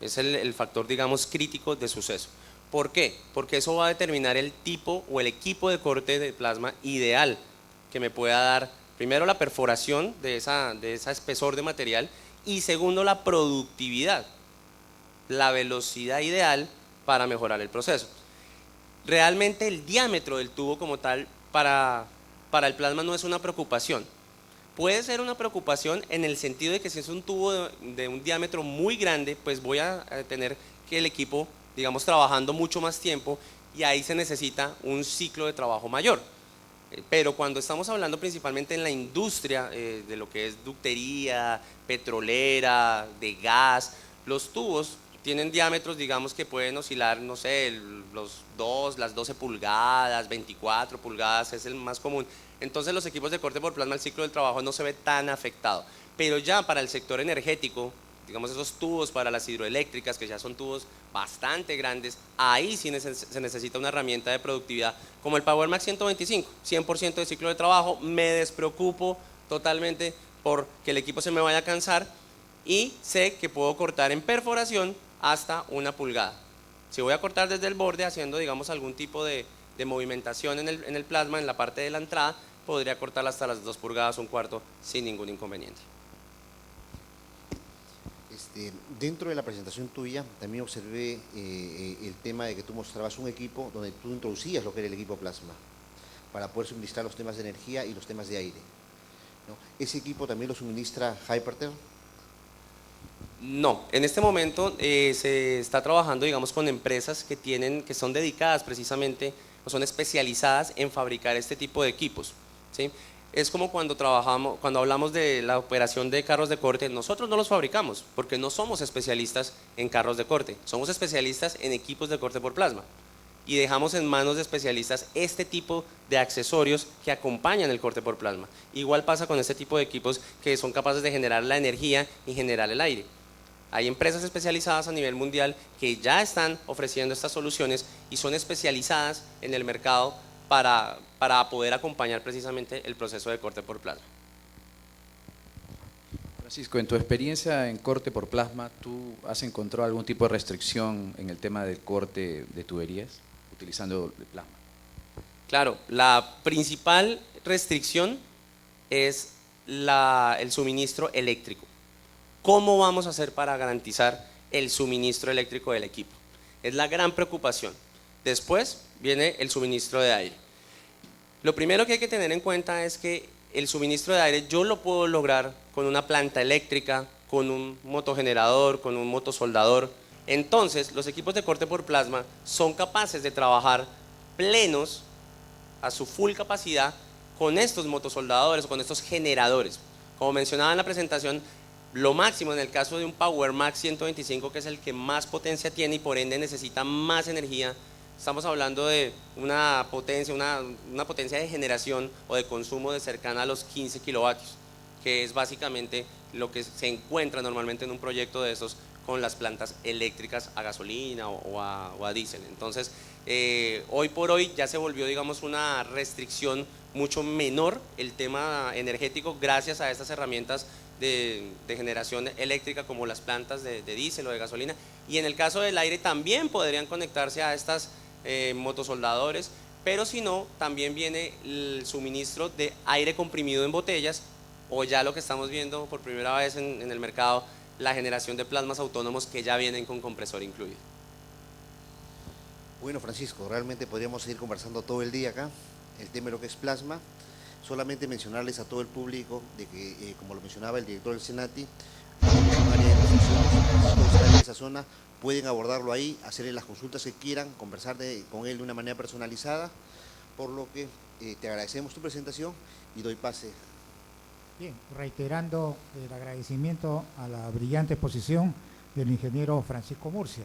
Es el factor, digamos, crítico de suceso. ¿Por qué? Porque eso va a determinar el tipo o el equipo de corte de plasma ideal que me pueda dar, primero, la perforación de esa espesor de material y segundo, la productividad, la velocidad ideal para mejorar el proceso. Realmente el diámetro del tubo como tal para el plasma no es una preocupación. Puede ser una preocupación en el sentido de que si es un tubo de un diámetro muy grande, pues voy a tener que el equipo, digamos, trabajando mucho más tiempo y ahí se necesita un ciclo de trabajo mayor. Pero cuando estamos hablando principalmente en la industria de lo que es ductería, petrolera, de gas, los tubos tienen diámetros, digamos, que pueden oscilar, no sé, las 12 pulgadas, 24 pulgadas, es el más común. Entonces los equipos de corte por plasma, el ciclo del trabajo no se ve tan afectado. Pero ya para el sector energético, digamos esos tubos para las hidroeléctricas, que ya son tubos bastante grandes, ahí sí se necesita una herramienta de productividad como el PowerMax 125, 100% de ciclo de trabajo, me despreocupo totalmente por que el equipo se me vaya a cansar y sé que puedo cortar en perforación hasta 1 pulgada. Si voy a cortar desde el borde haciendo, digamos, algún tipo de movimentación en el plasma, en la parte de la entrada, podría cortar hasta las 2 pulgadas, 1/4 sin ningún inconveniente. Dentro de la presentación tuya también observé el tema de que tú mostrabas un equipo donde tú introducías lo que era el equipo plasma para poder suministrar los temas de energía y los temas de aire, ¿no? ¿Ese equipo también lo suministra Hyperter? No, en este momento se está trabajando, digamos, con empresas que son dedicadas precisamente o son especializadas en fabricar este tipo de equipos, ¿sí? Es como cuando hablamos de la operación de carros de corte, nosotros no los fabricamos porque no somos especialistas en carros de corte, somos especialistas en equipos de corte por plasma y dejamos en manos de especialistas este tipo de accesorios que acompañan el corte por plasma. Igual pasa con este tipo de equipos que son capaces de generar la energía y generar el aire. Hay empresas especializadas a nivel mundial que ya están ofreciendo estas soluciones y son especializadas en el mercado para poder acompañar precisamente el proceso de corte por plasma. Francisco, en tu experiencia en corte por plasma, ¿tú has encontrado algún tipo de restricción en el tema del corte de tuberías utilizando el plasma? Claro, la principal restricción es el suministro eléctrico. ¿Cómo vamos a hacer para garantizar el suministro eléctrico del equipo? Es la gran preocupación. Después viene el suministro de aire. Lo primero que hay que tener en cuenta es que el suministro de aire yo lo puedo lograr con una planta eléctrica, con un motogenerador, con un motosoldador. Entonces, los equipos de corte por plasma son capaces de trabajar plenos a su full capacidad con estos motosoldadores o con estos generadores. Como mencionaba en la presentación, lo máximo en el caso de un PowerMax 125, que es el que más potencia tiene y por ende necesita más energía, estamos hablando de una potencia de generación o de consumo de cercana a los 15 kilovatios, que es básicamente lo que se encuentra normalmente en un proyecto de esos con las plantas eléctricas a gasolina o a diésel. Entonces, Hoy por hoy ya se volvió, digamos, una restricción mucho menor el tema energético gracias a estas herramientas de generación eléctrica como las plantas de diésel o de gasolina, y en el caso del aire también podrían conectarse a estas motosoldadores, pero si no, también viene el suministro de aire comprimido en botellas, o ya lo que estamos viendo por primera vez en el mercado, la generación de plasmas autónomos que ya vienen con compresor incluido. Bueno, Francisco, realmente podríamos seguir conversando todo el día acá, el tema de lo que es plasma. Solamente mencionarles a todo el público de que, como lo mencionaba el director del Senati, hay área de negociaciones, todos están en esa zona, pueden abordarlo ahí, hacerle las consultas que quieran, conversar con él de una manera personalizada, por lo que te agradecemos tu presentación y doy pase. Bien, reiterando el agradecimiento a la brillante exposición del ingeniero Francisco Murcia.